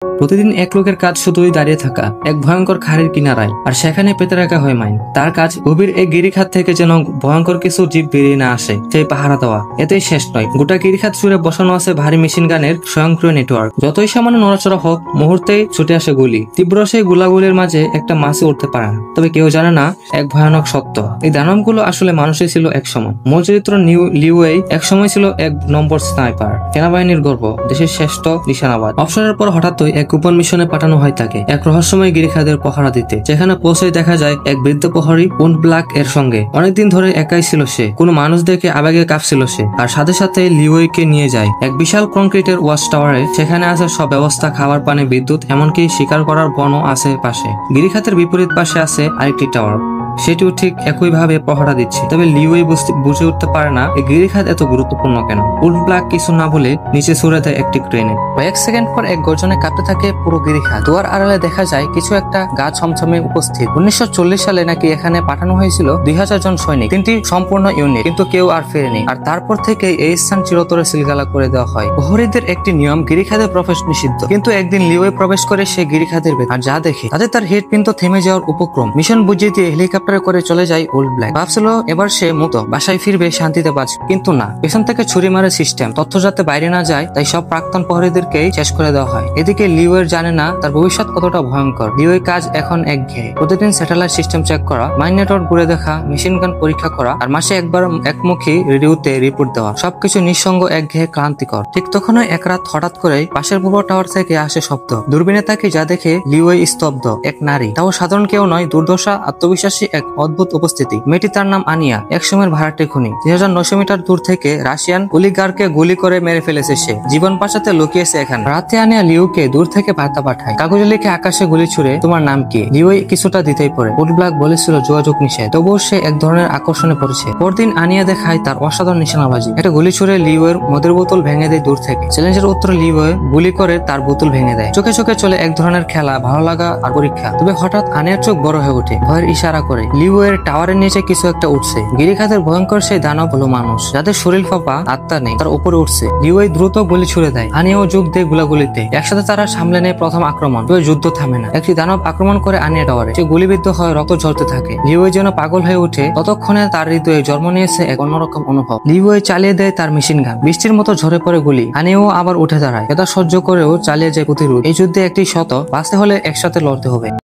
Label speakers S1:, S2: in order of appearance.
S1: প্রতিদিন এক লোকের কাজ শুধুই দাঁড়িয়ে থাকা এক ভয়ঙ্কর খাড়ির কিনারায়, আর সেখানে পেতে রাখা হয় মাইন। তার কাজ গভীর এক গিরিখাত থেকে যেন ভয়ঙ্কর কিছু জীব বেরিয়ে না আসে সেই পাহারা দেওয়া। এতেই শেষ নয়, গোটা গিরিখাত জুড়ে বসানো আছে ভারী মেশিন গানের স্বয়ংক্রিয় নেটওয়ার্ক। যতই সামান্য নড়াচড়া হোক, মুহূর্তেই ছুটে আসে গুলি। তীব্র সেই গোলাগুলির মাঝে একটা মাছি উঠতে পারে না। তবে কেউ জানে না এক ভয়ানক সত্য, এই দানবগুলো আসলে মানুষই ছিল একসময়। মূল চরিত্র লিউয়েই একসময় ছিল এক নম্বর স্নাইপার, সেনাবাহিনীর গর্ব, দেশের শ্রেষ্ঠ নিশানাবাদ। অবসরের পর হঠাৎই এক গোপন মিশনে পাঠানো হয় তাকে এক রহস্যময় গিরিখাদের পহরা দিতে। যেখানে পৌঁছে দেখা যায় এক বৃদ্ধ প্রহরী উন্ট ব্ল্যাক এর সঙ্গে। অনেকদিন ধরে একাই ছিল সে, কোনো মানুষ দেখে আবেগে কাঁপছিল সে। আর সাথে সাথে লিউয়েকে নিয়ে যায় এক বিশাল কংক্রিটের ওয়াচ টাওয়ারে। সেখানে আছে সব ব্যবস্থা, খাবার, পানি, বিদ্যুৎ, এমনকি শিকার করার বনও আছে পাশে। গিরিখাতের বিপরীত পাশে আছে আরেকটি টাওয়ার, সেটিও ঠিক একইভাবে পহরা দিচ্ছে। তবে লিউই বুঝে উঠতে পারে না এই গিরিখাত এত গুরুত্বপূর্ণ কেন। উল্ট ব্ল্যাক কিছু না বলে নিচে ছুড়ে দেয় একটি গ্রেনেড। কয়েক সেকেন্ড পর এক গর্জনে কাঁপতে থাকে পুরো গিরিখাত। দুয়ার আড়ালে দেখা যায় কিছু একটা গা ছমছমে উপস্থিত। 1940 সালে নাকি এখানে পাঠানো হয়েছিল 2000 জন সৈনিক, 3টি সম্পূর্ণ ইউনিট, কিন্তু কেউ আর ফেরেনি। আর তারপর থেকে এই স্থান চিরতরে সিলগালা করে দেওয়া হয়। প্রহরীদের একটি নিয়ম, গিরিখাতে প্রবেশ নিষিদ্ধ। কিন্তু একদিন লিউই প্রবেশ করে সে গিরিখাতের ভেতর, আর যা দেখে তাতে তার হৃদপিণ্ড থেমে যাওয়ার উপক্রম। মিশন বুঝিয়ে দিয়ে হেলিকপ্টারে করে চলে যায় উল্ট ব্ল্যাক। ভাবছিল এবার সে মুক্ত, বাসায় ফিরবে, শান্তিতে বাঁচবে। কিন্তু না, পেছন থেকে ছুরি মারে সিস্টেম। তথ্য যাতে বাইরে না যায়, তাই সব প্রাক্তন প্রহরীদেরকেই শেষ করে দেওয়া হয়। এদিকে লিউয়ের জানে না তার ভবিষ্যৎ কতটা ভয়ঙ্কর। লিউয়ের কাজ এখন একঘেয়ে, প্রতিদিন স্যাটেলাইট সিস্টেম চেক করা, মাইন নেটওয়ার্ক ঘুরে দেখা, মেশিন গান পরীক্ষা করা, আর মাসে একবার একমুখী রেডিওতে রিপোর্ট দেওয়া। সবকিছু নিঃসঙ্গ, একঘেয়ে, ক্লান্তিকর। ঠিক তখনই এক রাত হঠাৎ করে পাশের পূর্ব টাওয়ার থেকে আসে শব্দ। দূরবীনে তাকে যা দেখে লিউই স্তব্ধ। এক নারী, তাও সাধারণ কেউ নয়, দুর্দশা, আত্মবিশ্বাসী এক অদ্ভুত উপস্থিতি। মেয়েটি, তার নাম আনিয়া, একসময়ের ভাড়াটে খুনি। 3900 মিটার দূর থেকে রাশিয়ান অলিগারকে গুলি করে মেরে ফেলেছে সে। জীবন বাঁচাতে লুকিয়েছে এখানে। রাতে আনিয়া লিউকে দূর থেকে বার্তা পাঠায়, কাগজে লিখে আকাশে গুলি ছুড়ে, তোমার নাম কি? লিউই কিছুটা দিতেই পড়ে। উল্ট ব্ল্যাক বলেছিল যোগাযোগ নিষেধ, তবুও সে এক ধরনের আকর্ষণে পড়েছে। পরদিন আনিয়া দেখায় তার অসাধারণ নিশানাবাজি। একটা গুলি ছুড়ে লিউয়ের মদের বোতল ভেঙে দেয় দূর থেকে। চ্যালেঞ্জের উত্তরে লিউয়ে গুলি করে তার বোতল ভেঙে দেয়। চোখে চোখে চলে এক ধরনের খেলা, ভালো লাগা আর পরীক্ষা। তবে হঠাৎ আনিয়ার চোখ বড় হয়ে ওঠে, ভয়ের ইশারা করে। লিউয়ের টাওয়ারের নিচে কিছু একটা উঠছে। গিরিখাতের ভয়ঙ্কর সেই দানব হলো মানুষ, যাদের শরীর ফাঁপা, আত্মা নেই, তার উপরে উঠছে। লিউই দ্রুত গুলি ছুড়ে দেয়। আনিয়াও যোগ দেয় গুলাগুলিতে। একসাথে তারা সামলে নেয় প্রথম আক্রমণ। তবে যুদ্ধ থামে না। একটি দানব আক্রমণ করে আনিয়া টাওয়ারে। সে গুলিবিদ্ধ হয়, রক্ত ঝরতে থাকে। লিউই যেন পাগল হয়ে ওঠে। ততক্ষণে তার হৃদয়ে জন্ম নিয়েছে এক অন্যরকম অনুভব। লিউই চালিয়ে দেয় তার মেশিন গান। বৃষ্টির মতো ঝরে পড়ে গুলি। আনিয়াও আবার উঠে দাঁড়ায়। এটা সহ্য করেও চালিয়ে যায় প্রতিরোধ। এই যুদ্ধে একটি শত বাঁচতে হলে একসাথে লড়তে হবে।